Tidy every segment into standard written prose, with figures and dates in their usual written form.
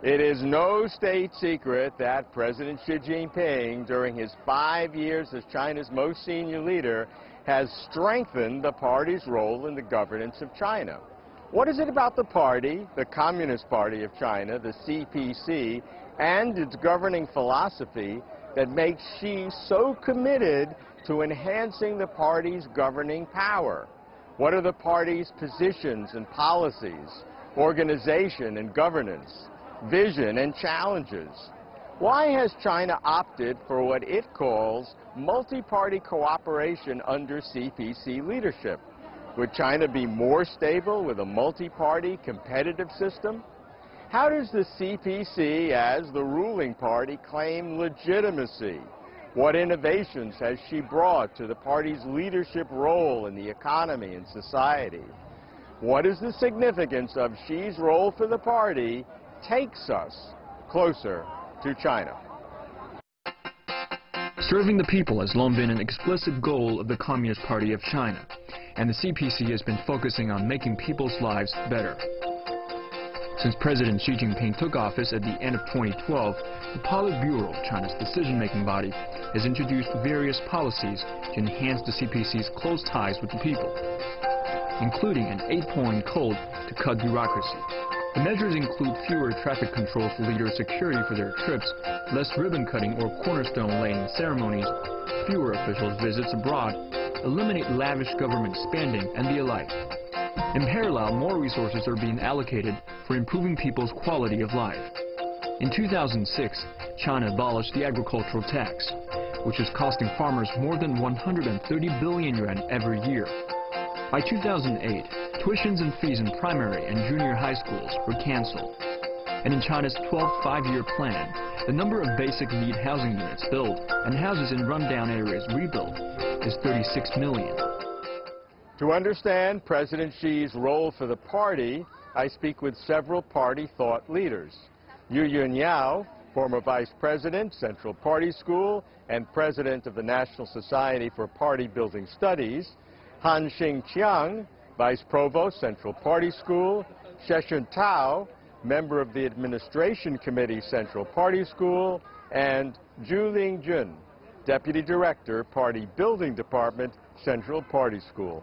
It is no state secret that President Xi Jinping, during his 5 years as China's most senior leader, has strengthened the party's role in the governance of China. What is it about the party, the Communist Party of China, the CPC, and its governing philosophy that makes Xi so committed to enhancing the party's governing power? What are the party's positions and policies, organization and governance, vision and challenges? Why has China opted for what it calls multi-party cooperation under CPC leadership? Would China be more stable with a multi-party competitive system? How does the CPC, as the ruling party, claim legitimacy? What innovations has she brought to the party's leadership role in the economy and society? What is the significance of Xi's role for the party takes us closer to China? Serving the people has long been an explicit goal of the Communist Party of China, and the CPC has been focusing on making people's lives better. Since President Xi Jinping took office at the end of 2012, the Politburo, China's decision-making body, has introduced various policies to enhance the CPC's close ties with the people, including an 8-point code to cut bureaucracy. The measures include fewer traffic controls for leader security for their trips, less ribbon-cutting or cornerstone-laying ceremonies, fewer officials' visits abroad, eliminate lavish government spending, and the alike. In parallel, more resources are being allocated for improving people's quality of life. In 2006, China abolished the agricultural tax, which is costing farmers more than 130 billion yuan every year. By 2008, tuitions and fees in primary and junior high schools were cancelled. And in China's 12th five-year plan, the number of basic need housing units built and houses in rundown areas rebuilt is 36 million. To understand President Xi's role for the party, I speak with several party thought leaders. Yu Yunyao, former vice president, Central Party School, and president of the National Society for Party Building Studies; Han Xingqiang, vice provost, Central Party School; Sheshun Tao, member of the Administration Committee, Central Party School; and Zhu Lingjun, deputy director, Party Building Department, Central Party School.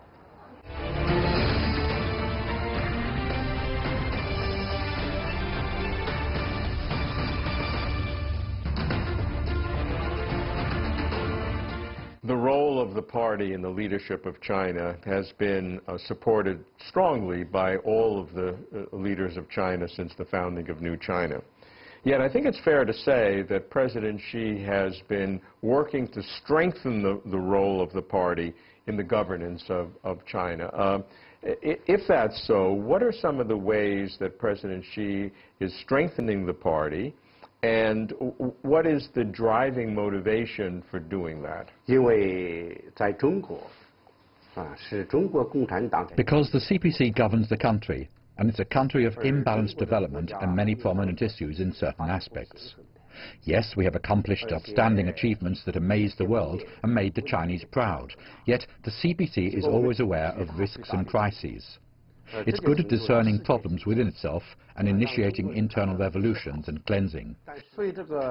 The role of the party in the leadership of China has been supported strongly by all of the leaders of China since the founding of New China. Yet I think it's fair to say that President Xi has been working to strengthen the role of the party in the governance of China. If that's so, what are some of the ways that President Xi is strengthening the party? And what is the driving motivation for doing that? Because the CPC governs the country, and it's a country of imbalanced development and many prominent issues in certain aspects. Yes, we have accomplished outstanding achievements that amaze the world and made the Chinese proud, yet the CPC is always aware of risks and crises. It's good at discerning problems within itself and initiating internal revolutions and cleansing.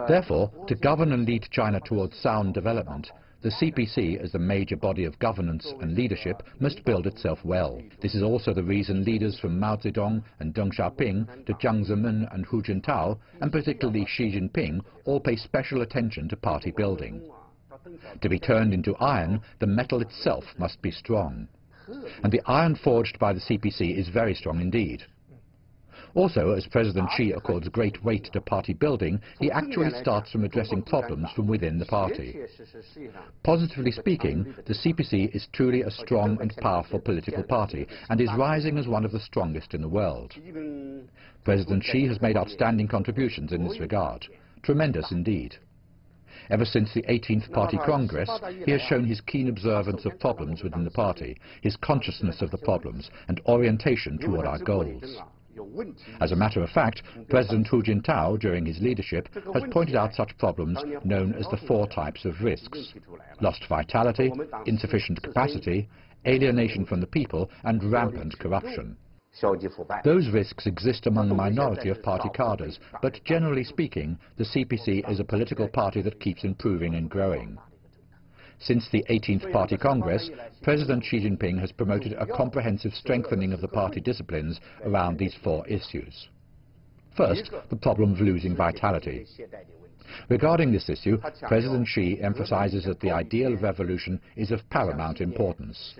Therefore, to govern and lead China towards sound development, the CPC, as the major body of governance and leadership, must build itself well. This is also the reason leaders from Mao Zedong and Deng Xiaoping to Jiang Zemin and Hu Jintao, and particularly Xi Jinping, all pay special attention to party building. To be turned into iron, the metal itself must be strong. And the iron forged by the CPC is very strong indeed. Also, as President Xi accords great weight to party building, he actually starts from addressing problems from within the party. Positively speaking, the CPC is truly a strong and powerful political party and is rising as one of the strongest in the world. President Xi has made outstanding contributions in this regard. Tremendous indeed. Ever since the 18th Party Congress, he has shown his keen observance of problems within the party, his consciousness of the problems, and orientation toward our goals. As a matter of fact, President Hu Jintao, during his leadership, has pointed out such problems known as the 4 types of risks: lost vitality, insufficient capacity, alienation from the people, and rampant corruption. Those risks exist among a minority of party cadres, but generally speaking, the CPC is a political party that keeps improving and growing. Since the 18th Party Congress, President Xi Jinping has promoted a comprehensive strengthening of the party disciplines around these 4 issues. First, the problem of losing vitality. Regarding this issue, President Xi emphasizes that the ideal of revolution is of paramount importance.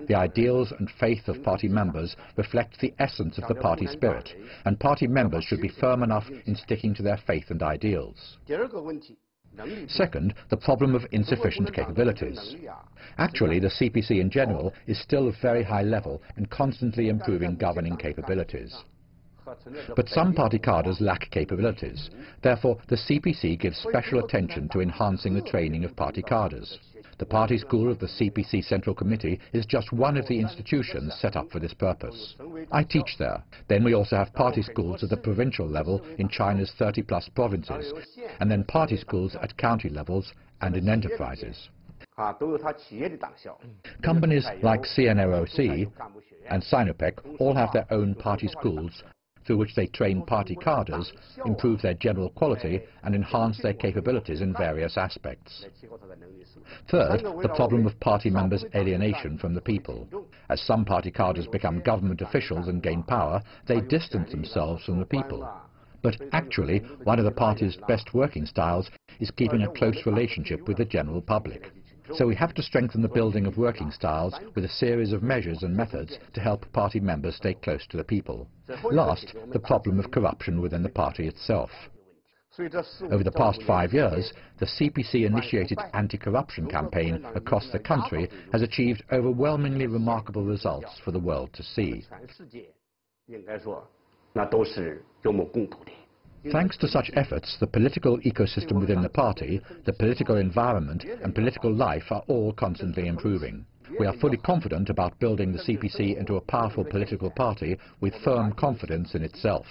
The ideals and faith of party members reflect the essence of the party spirit, and party members should be firm enough in sticking to their faith and ideals. Second, the problem of insufficient capabilities. Actually, the CPC in general is still of very high level and constantly improving governing capabilities. But some party cadres lack capabilities. Therefore, the CPC gives special attention to enhancing the training of party cadres. The party school of the CPC Central Committee is just one of the institutions set up for this purpose. I teach there. Then we also have party schools at the provincial level in China's 30-plus provinces, and then party schools at county levels and in enterprises. Companies like CNROC and Sinopec all have their own party schools through which they train party cadres, improve their general quality and enhance their capabilities in various aspects. Third, the problem of party members' alienation from the people. As some party cadres become government officials and gain power, they distance themselves from the people. But actually, one of the party's best working styles is keeping a close relationship with the general public. So we have to strengthen the building of working styles with a series of measures and methods to help party members stay close to the people. Last, the problem of corruption within the party itself. Over the past 5 years, the CPC-initiated anti-corruption campaign across the country has achieved overwhelmingly remarkable results for the world to see. Thanks to such efforts, the political ecosystem within the party, the political environment and political life are all constantly improving. We are fully confident about building the CPC into a powerful political party with firm confidence in itself.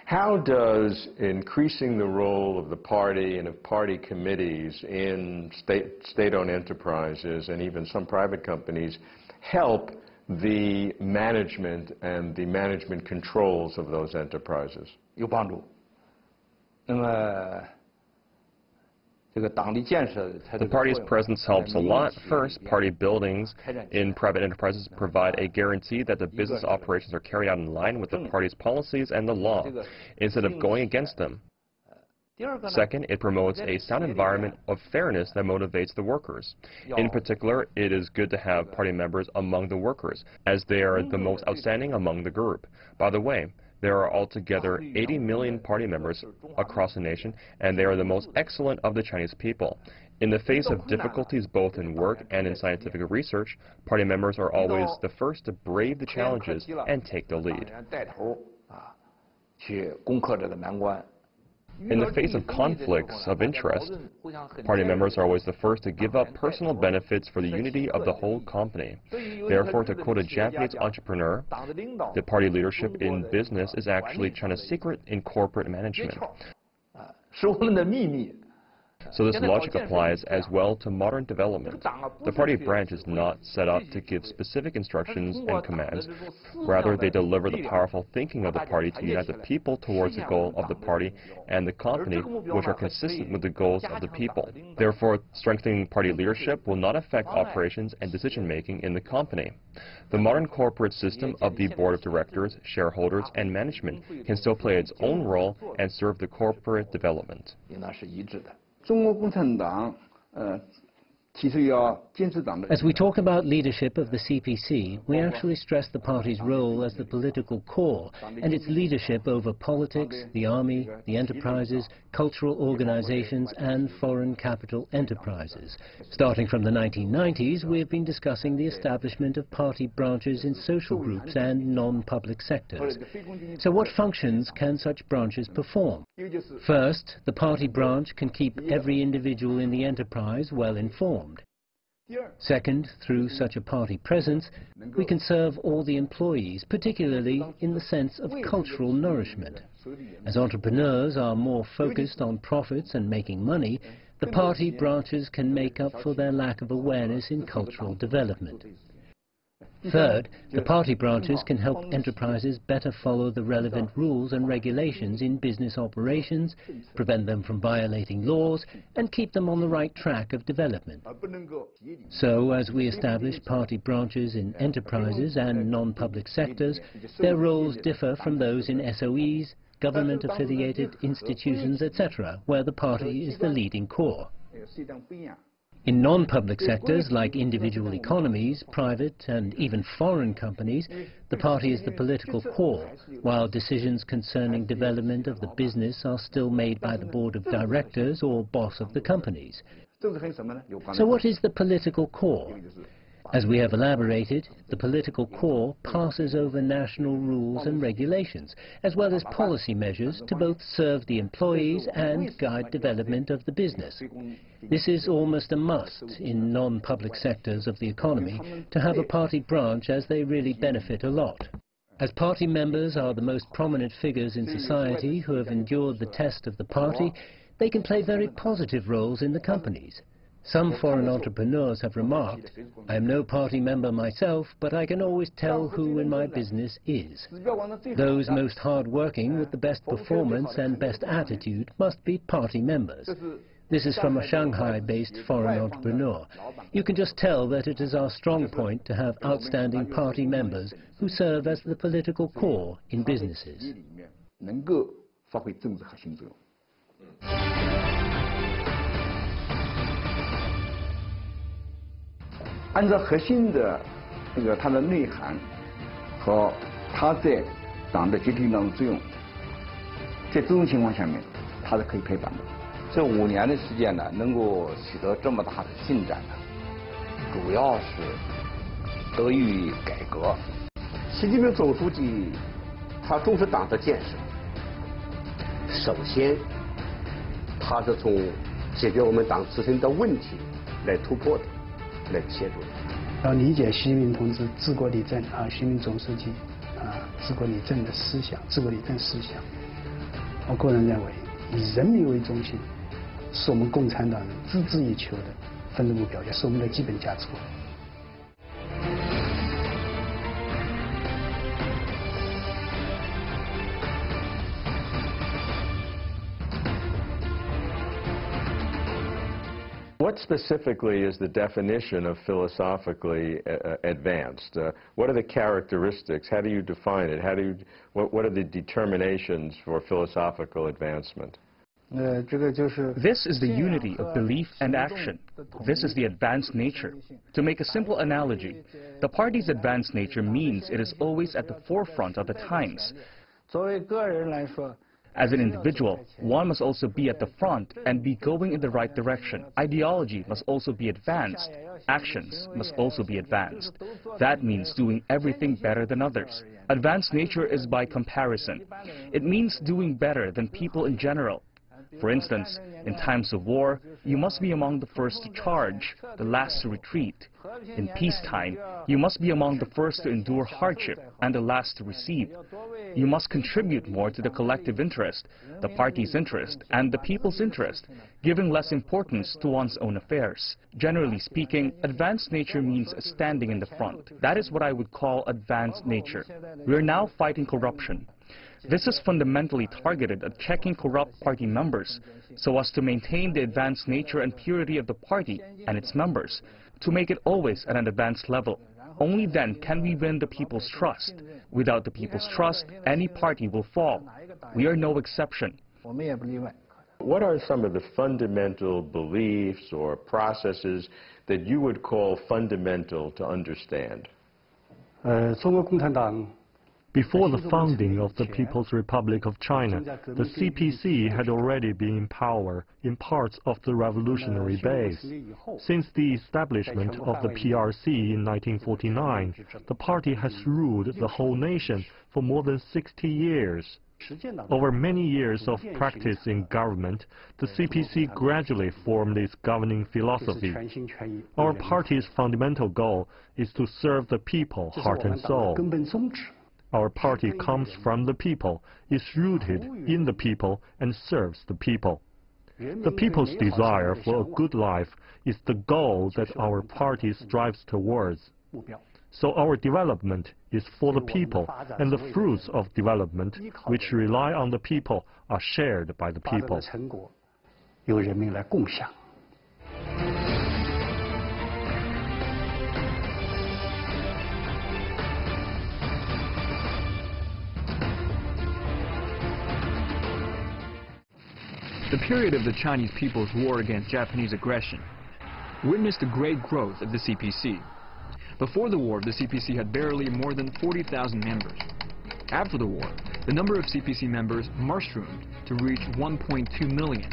How does increasing the role of the party and of party committees in state-owned enterprises and even some private companies help the management and the management controls of those enterprises? The party's presence helps a lot. First, party buildings in private enterprises provide a guarantee that the business operations are carried out in line with the party's policies and the law, instead of going against them. Second, it promotes a sound environment of fairness that motivates the workers. In particular, it is good to have party members among the workers, as they are the most outstanding among the group. By the way, there are altogether 80 million party members across the nation, and they are the most excellent of the Chinese people. In the face of difficulties both in work and in scientific research, party members are always the first to brave the challenges and take the lead. In the face of conflicts of interest, party members are always the first to give up personal benefits for the unity of the whole company. Therefore, to quote a Japanese entrepreneur, the party leadership in business is actually China's secret in corporate management. So this logic applies as well to modern development. The party branch is not set up to give specific instructions and commands. Rather, they deliver the powerful thinking of the party to unite the people towards the goal of the party and the company, which are consistent with the goals of the people. Therefore, strengthening party leadership will not affect operations and decision-making in the company. The modern corporate system of the board of directors, shareholders, and management can still play its own role and serve the corporate development. As we talk about leadership of the CPC, we actually stress the party's role as the political core and its leadership over politics, the army, the enterprises, cultural organizations and foreign capital enterprises. Starting from the 1990s, we have been discussing the establishment of party branches in social groups and non-public sectors. So what functions can such branches perform? First, the party branch can keep every individual in the enterprise well informed. Second, through such a party presence, we can serve all the employees, particularly in the sense of cultural nourishment. As entrepreneurs are more focused on profits and making money, the party branches can make up for their lack of awareness in cultural development. Third, the party branches can help enterprises better follow the relevant rules and regulations in business operations, prevent them from violating laws, and keep them on the right track of development. So, as we establish party branches in enterprises and non-public sectors, their roles differ from those in SOEs, government-affiliated institutions, etc., where the party is the leading core. In non-public sectors, like individual economies, private and even foreign companies, the party is the political core, while decisions concerning development of the business are still made by the board of directors or boss of the companies. So what is the political core? As we have elaborated, the political core passes over national rules and regulations, as well as policy measures to both serve the employees and guide development of the business. This is almost a must in non-public sectors of the economy to have a party branch, as they really benefit a lot. As party members are the most prominent figures in society who have endured the test of the party, they can play very positive roles in the companies. Some foreign entrepreneurs have remarked, "I am no party member myself, but I can always tell who in my business is." Those most hard-working with the best performance and best attitude must be party members. This is from a Shanghai-based foreign entrepreneur. You can just tell that it is our strong point to have outstanding party members who serve as the political core in businesses. 按照核心的它的内涵和它在党的决定当中作用，在这种情况下面，它是可以陪伴的。这5年的时间呢，能够取得这么大的进展呢，主要是得益于改革。习近平总书记他重视党的建设，首先他是从解决我们党自身的问题来突破的。 来切入，要理解习近平同志治国理政习近平总书记治国理政的思想，治国理政思想。我个人认为，以人民为中心，是我们共产党人孜孜以求的奋斗目标，也是我们的基本价值观。 What specifically is the definition of philosophically advanced? What are the characteristics? How do you define it? What are the determinations for philosophical advancement? This is the unity of belief and action. This is the advanced nature. To make a simple analogy, the party's advanced nature means it is always at the forefront of the times. As an individual, one must also be at the front and be going in the right direction. Ideology must also be advanced. Actions must also be advanced. That means doing everything better than others. Advanced nature is by comparison. It means doing better than people in general. For instance, in times of war, you must be among the first to charge, the last to retreat. In peacetime, you must be among the first to endure hardship and the last to receive. You must contribute more to the collective interest, the party's interest, and the people's interest, giving less importance to one's own affairs. Generally speaking, advanced nature means standing in the front. That is what I would call advanced nature. We are now fighting corruption. This is fundamentally targeted at checking corrupt party members, so as to maintain the advanced nature and purity of the party and its members, to make it always at an advanced level. Only then can we win the people's trust. Without the people's trust, any party will fall. We are no exception. What are some of the fundamental beliefs or processes that you would call fundamental to understand? Before the founding of the People's Republic of China, the CPC had already been in power in parts of the revolutionary base. Since the establishment of the PRC in 1949, the party has ruled the whole nation for more than 60 years. Over many years of practice in government, the CPC gradually formed its governing philosophy. Our party's fundamental goal is to serve the people, heart and soul. Our party comes from the people, is rooted in the people, and serves the people. The people's desire for a good life is the goal that our party strives towards. So our development is for the people, and the fruits of development, which rely on the people, are shared by the people. The period of the Chinese People's War against Japanese aggression witnessed a great growth of the CPC. Before the war, the CPC had barely more than 40,000 members. After the war, the number of CPC members mushroomed to reach 1.2 million.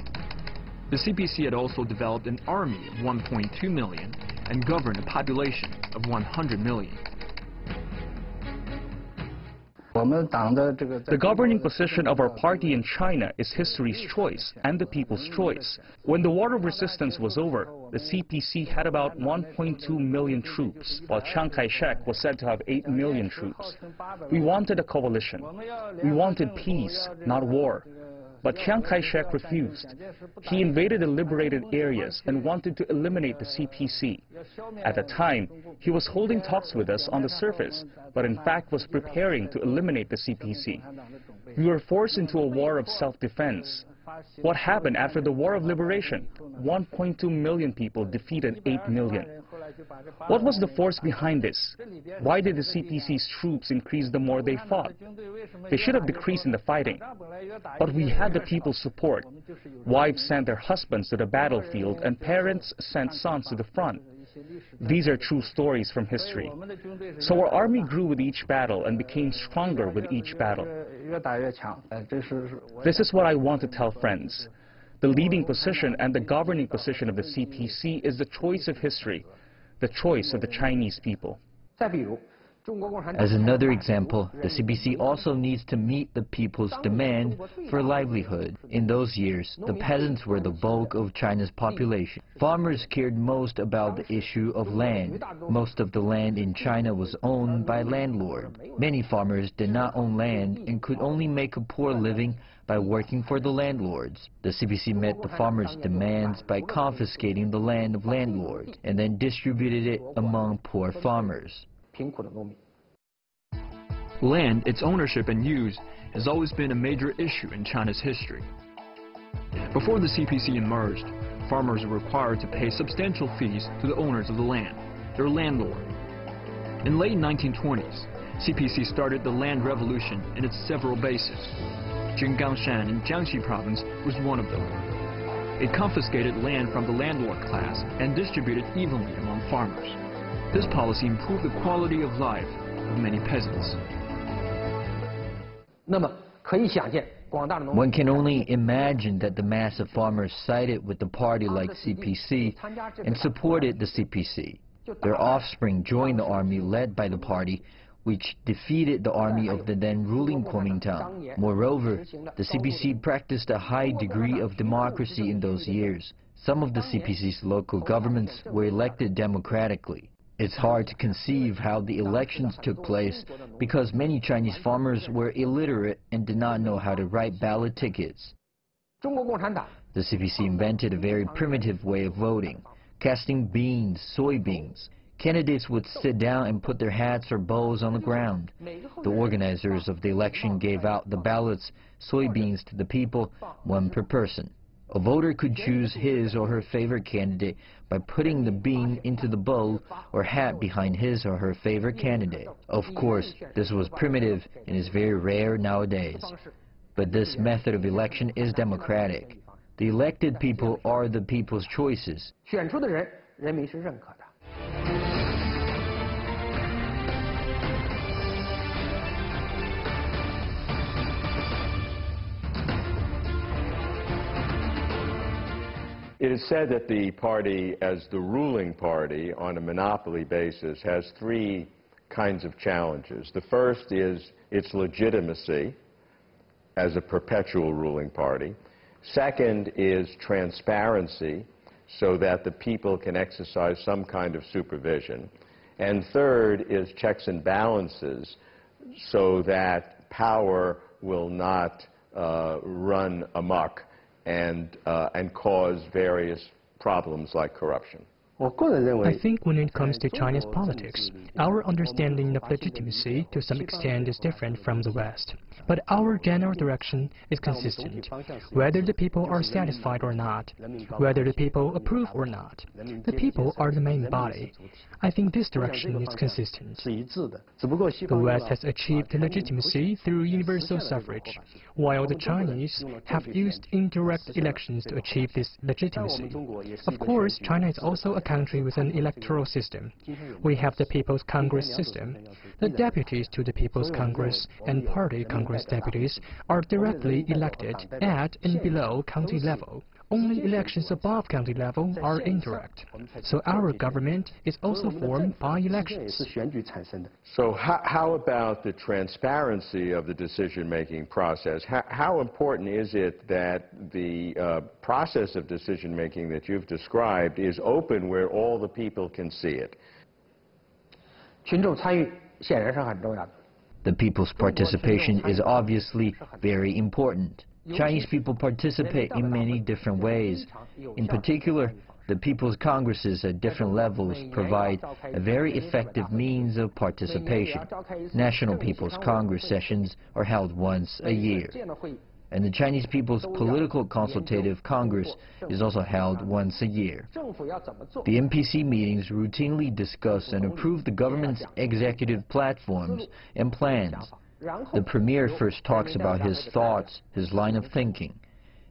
The CPC had also developed an army of 1.2 million and governed a population of 100 million. The governing position of our party in China is history's choice and the people's choice. When the war of resistance was over, the CPC had about 1.2 million troops, while Chiang Kai-shek was said to have 8 million troops. We wanted a coalition. We wanted peace, not war. But Chiang Kai-shek refused. He invaded the liberated areas and wanted to eliminate the CPC. At the time, he was holding talks with us on the surface, but in fact was preparing to eliminate the CPC. We were forced into a war of self-defense. What happened after the War of Liberation? 1.2 million people defeated 8 million. What was the force behind this? Why did the CPC's troops increase the more they fought? They should have decreased in the fighting. But we had the people's support. Wives sent their husbands to the battlefield and parents sent sons to the front. These are true stories from history. So our army grew with each battle and became stronger with each battle. This is what I want to tell friends. The leading position and the governing position of the CPC is the choice of history, the choice of the Chinese people. As another example, the CPC also needs to meet the people's demand for livelihood. In those years, the peasants were the bulk of China's population. Farmers cared most about the issue of land. Most of the land in China was owned by landlords. Many farmers did not own land and could only make a poor living by working for the landlords. The CPC met the farmers' demands by confiscating the land of landlords and then distributed it among poor farmers. Land, its ownership and use, has always been a major issue in China's history. Before the CPC emerged, farmers were required to pay substantial fees to the owners of the land, their landlord. In late 1920s, CPC started the land revolution in its several bases. Jinggangshan in Jiangxi province was one of them. It confiscated land from the landlord class and distributed evenly among farmers. This policy improved the quality of life of many peasants. One can only imagine that the mass of farmers sided with the party like CPC and supported the CPC. Their offspring joined the army led by the party, which defeated the army of the then ruling Kuomintang. Moreover, the CPC practiced a high degree of democracy in those years. Some of the CPC's local governments were elected democratically. It's hard to conceive how the elections took place because many Chinese farmers were illiterate and did not know how to write ballot tickets. The CPC invented a very primitive way of voting, casting beans, soybeans. Candidates would sit down and put their hats or bows on the ground. The organizers of the election gave out the ballots, soybeans to the people, one per person. A voter could choose his or her favorite candidate by putting the bean into the bow or hat behind his or her favorite candidate. Of course, this was primitive and is very rare nowadays. But this method of election is democratic. The elected people are the people's choices. It is said that the party, as the ruling party on a monopoly basis, has three kinds of challenges. The first is its legitimacy as a perpetual ruling party. Second is transparency, so that the people can exercise some kind of supervision. And third is checks and balances, so that power will not run amok and cause various problems like corruption. I think when it comes to Chinese politics, our understanding of legitimacy to some extent is different from the West. But our general direction is consistent. Whether the people are satisfied or not, whether the people approve or not, the people are the main body. I think this direction is consistent. The West has achieved legitimacy through universal suffrage, while the Chinese have used indirect elections to achieve this legitimacy. Of course, China is also a country with an electoral system. We have the People's Congress system. The deputies to the People's Congress and party Congress deputies are directly elected at and below county level. Only elections above county level are indirect. So our government is also formed by elections. So how about the transparency of the decision-making process? How important is it that the process of decision-making that you've described is open where all the people can see it? The people's participation is obviously very important. Chinese people participate in many different ways. In particular, the People's Congresses at different levels provide a very effective means of participation. National People's Congress sessions are held once a year. And the Chinese People's Political Consultative Congress is also held once a year. The NPC meetings routinely discuss and approve the government's executive platforms and plans. The Premier first talks about his thoughts, his line of thinking.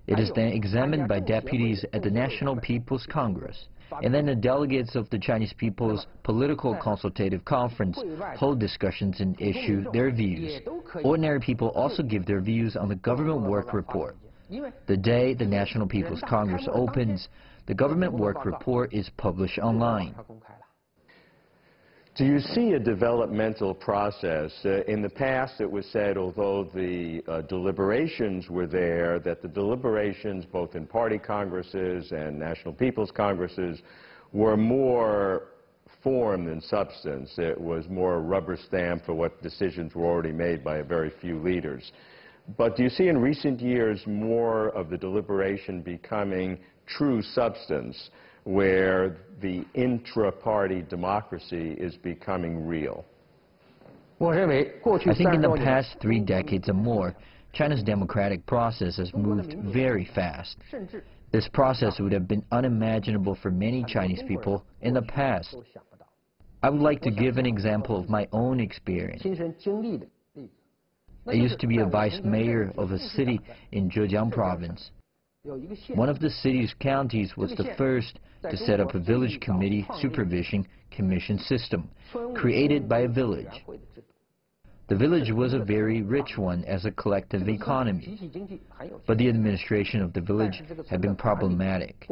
It is then examined by deputies at the National People's Congress. And then the delegates of the Chinese People's Political Consultative Conference hold discussions and issue their views. Ordinary people also give their views on the government work report. The day the National People's Congress opens, the government work report is published online. Do you see a developmental process? In the past, it was said, although the deliberations were there, that the deliberations, both in party congresses and National People's Congresses, were more form than substance. It was more a rubber stamp for what decisions were already made by a very few leaders. But do you see in recent years more of the deliberation becoming true substance, where the intra-party democracy is becoming real? I think in the past 3 decades or more, China's democratic process has moved very fast. This process would have been unimaginable for many Chinese people in the past. I would like to give an example of my own experience. I used to be a vice mayor of a city in Zhejiang province. One of the city's counties was the first to set up a village committee supervision commission system, created by a village. The village was a very rich one as a collective economy, but the administration of the village had been problematic.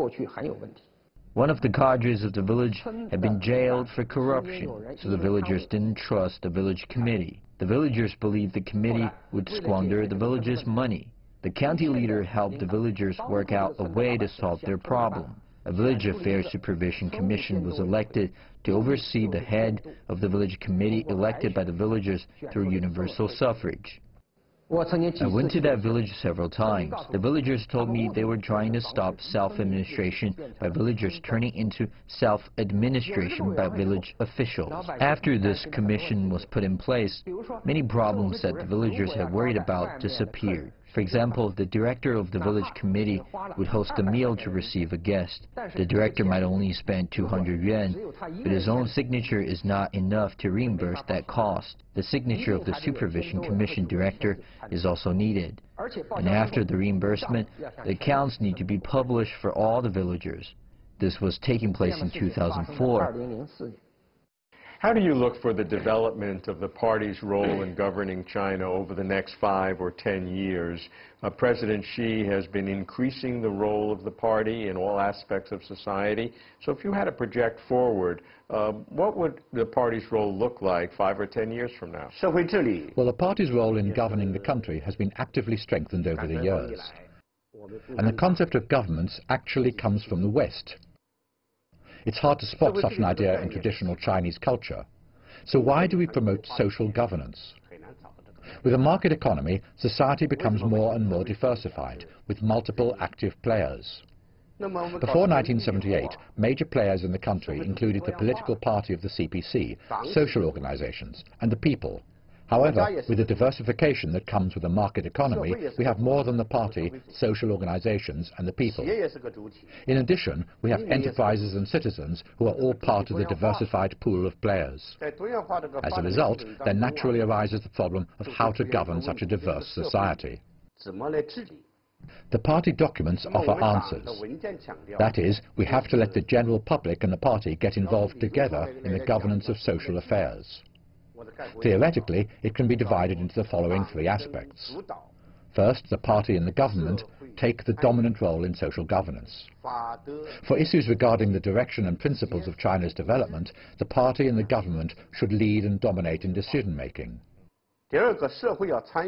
One of the cadres of the village had been jailed for corruption, so the villagers didn't trust the village committee. The villagers believed the committee would squander the village's money. The county leader helped the villagers work out a way to solve their problem. A village affairs supervision commission was elected to oversee the head of the village committee elected by the villagers through universal suffrage. I went to that village several times. The villagers told me they were trying to stop self-administration by villagers turning into self-administration by village officials. After this commission was put in place, many problems that the villagers had worried about disappeared. For example, the director of the village committee would host a meal to receive a guest. The director might only spend 200 yuan, but his own signature is not enough to reimburse that cost. The signature of the Supervision Commission director is also needed. And after the reimbursement, the accounts need to be published for all the villagers. This was taking place in 2004. How do you look for the development of the party's role in governing China over the next 5 or 10 years? President Xi has been increasing the role of the party in all aspects of society. So if you had to project forward, what would the party's role look like 5 or 10 years from now? Well, the party's role in governing the country has been actively strengthened over the years. And the concept of governments actually comes from the West. It's hard to spot such an idea in traditional Chinese culture. So why do we promote social governance? With a market economy, society becomes more and more diversified, with multiple active players. Before 1978, major players in the country included the political party of the CPC, social organizations, and the people. However, with the diversification that comes with a market economy, we have more than the party, social organizations, and the people. In addition, we have enterprises and citizens who are all part of the diversified pool of players. As a result, there naturally arises the problem of how to govern such a diverse society. The party documents offer answers. That is, we have to let the general public and the party get involved together in the governance of social affairs. Theoretically, it can be divided into the following three aspects. First, the party and the government take the dominant role in social governance. For issues regarding the direction and principles of China's development, the party and the government should lead and dominate in decision-making.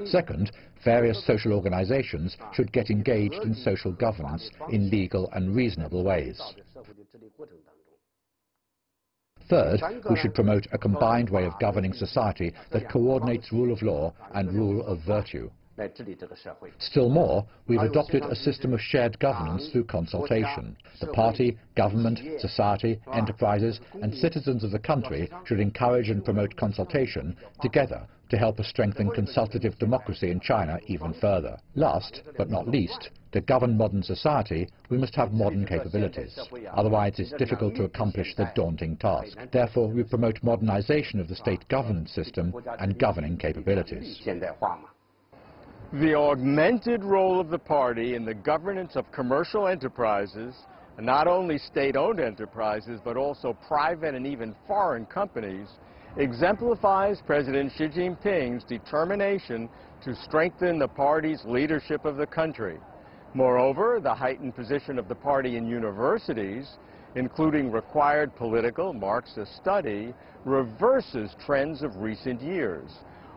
Second, various social organizations should get engaged in social governance in legal and reasonable ways. Third, we should promote a combined way of governing society that coordinates rule of law and rule of virtue. Still more, we've adopted a system of shared governance through consultation. The party, government, society, enterprises, and citizens of the country should encourage and promote consultation together to help us strengthen consultative democracy in China even further. Last, but not least, to govern modern society, we must have modern capabilities. Otherwise, it's difficult to accomplish the daunting task. Therefore, we promote modernization of the state governance system and governing capabilities. The augmented role of the party in the governance of commercial enterprises, not only state-owned enterprises, but also private and even foreign companies, exemplifies President Xi Jinping's determination to strengthen the party's leadership of the country. Moreover, the heightened position of the party in universities, including required political Marxist study, reverses trends of recent years.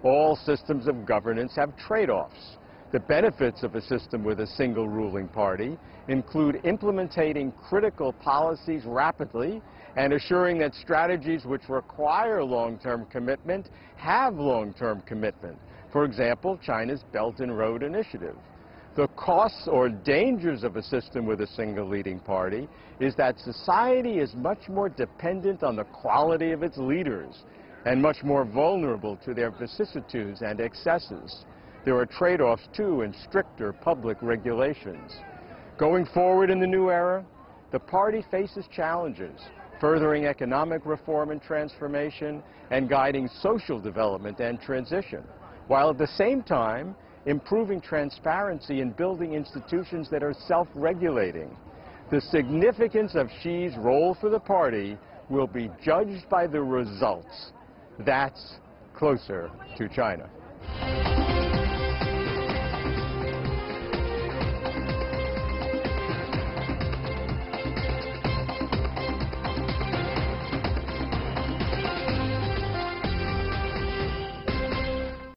All systems of governance have trade-offs. The benefits of a system with a single ruling party include implementing critical policies rapidly and assuring that strategies which require long-term commitment have long-term commitment. For example, China's Belt and Road Initiative. The costs or dangers of a system with a single leading party is that society is much more dependent on the quality of its leaders and much more vulnerable to their vicissitudes and excesses. There are trade-offs, too, in stricter public regulations. Going forward in the new era, the party faces challenges, furthering economic reform and transformation, and guiding social development and transition, while at the same time improving transparency and building institutions that are self-regulating. The significance of Xi's role for the party will be judged by the results. That's closer to China.